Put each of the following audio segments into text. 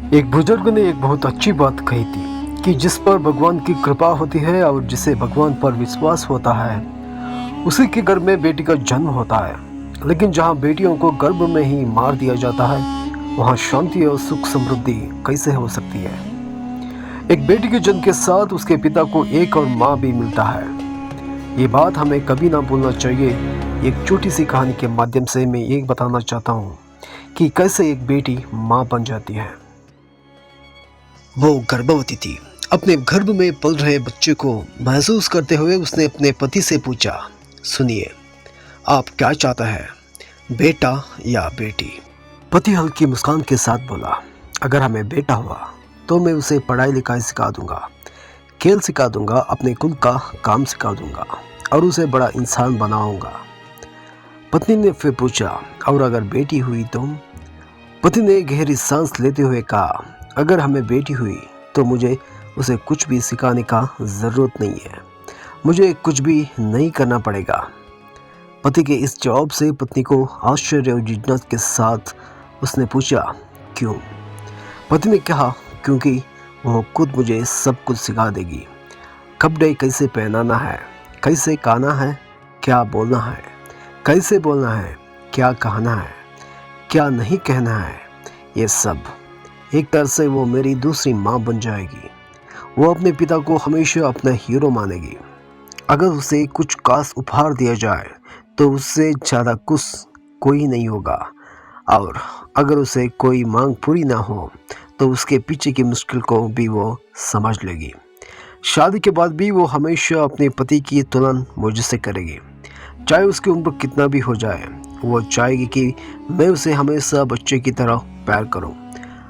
एक बुजुर्ग ने एक बहुत अच्छी बात कही थी कि जिस पर भगवान की कृपा होती है और जिसे भगवान पर विश्वास होता है उसी के घर में बेटी का जन्म होता है। लेकिन जहाँ बेटियों को गर्भ में ही मार दिया जाता है वहाँ शांति और सुख समृद्धि कैसे हो सकती है। एक बेटी के जन्म के साथ उसके पिता को एक और माँ भी मिलता है। ये बात हमें कभी ना भूलना चाहिए। एक छोटी सी कहानी के माध्यम से मैं ये बताना चाहता हूँ कि कैसे एक बेटी माँ बन जाती है। वो गर्भवती थी। अपने गर्भ में पल रहे बच्चे को महसूस करते हुए उसने अपने पति से पूछा, सुनिए, आप क्या चाहता है, बेटा या बेटी? पति हल्की मुस्कान के साथ बोला, अगर हमें बेटा हुआ तो मैं उसे पढ़ाई लिखाई सिखा दूंगा, खेल सिखा दूंगा, अपने कुल का काम सिखा दूंगा और उसे बड़ा इंसान बनाऊंगा। पत्नी ने फिर पूछा, और अगर बेटी हुई तो? पति ने गहरी सांस लेते हुए कहा, अगर हमें बेटी हुई तो मुझे उसे कुछ भी सिखाने का ज़रूरत नहीं है, मुझे कुछ भी नहीं करना पड़ेगा। पति के इस जवाब से पत्नी को आश्चर्य और जिज्ञासा के साथ उसने पूछा, क्यों? पति ने कहा, क्योंकि वो खुद मुझे सब कुछ सिखा देगी। कपड़े कैसे पहनाना है, कैसे खाना है, क्या बोलना है, कैसे बोलना है, क्या कहना है, क्या नहीं कहना है, ये सब। एक तरह से वो मेरी दूसरी माँ बन जाएगी। वो अपने पिता को हमेशा अपना हीरो मानेगी। अगर उसे कुछ खास उपहार दिया जाए तो उससे ज़्यादा खुश कोई नहीं होगा, और अगर उसे कोई मांग पूरी ना हो तो उसके पीछे की मुश्किल को भी वो समझ लेगी। शादी के बाद भी वो हमेशा अपने पति की तुलना मुझसे करेगी, चाहे उसकी उम्र कितना भी हो जाए। वो चाहेगी कि मैं उसे हमेशा बच्चे की तरह प्यार करूं।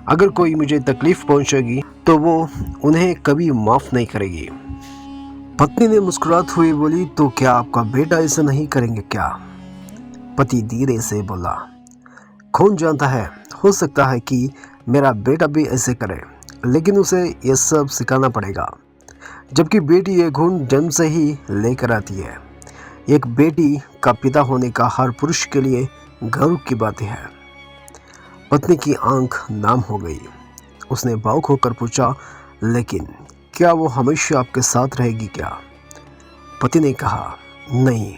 अगर कोई मुझे तकलीफ पहुंचेगी तो वो उन्हें कभी माफ़ नहीं करेगी। पत्नी ने मुस्कुराते हुए बोली, तो क्या आपका बेटा ऐसा नहीं करेंगे क्या? पति धीरे से बोला, कौन जानता है, हो सकता है कि मेरा बेटा भी ऐसे करे, लेकिन उसे ये सब सिखाना पड़ेगा। जबकि बेटी ये गुण जन्म से ही लेकर आती है। एक बेटी का पिता होने का हर पुरुष के लिए गर्व की बात है। पत्नी की आंख नाम हो गई। उसने भावुक होकर पूछा, लेकिन क्या वो हमेशा आपके साथ रहेगी क्या? पति ने कहा, नहीं,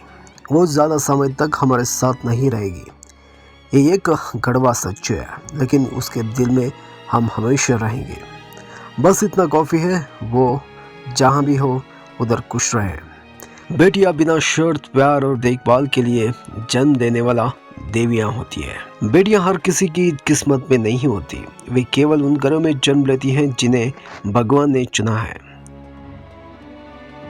वो ज़्यादा समय तक हमारे साथ नहीं रहेगी। ये एक कड़वा सच है, लेकिन उसके दिल में हम हमेशा रहेंगे। बस इतना काफ़ी है, वो जहाँ भी हो उधर खुश रहे। बेटियां बिना शर्त प्यार और देखभाल के लिए जन्म देने वाला देवियां होती है। बेटियां हर किसी की किस्मत में नहीं होती, वे केवल उन घरों में जन्म लेती हैं जिन्हें भगवान ने चुना है।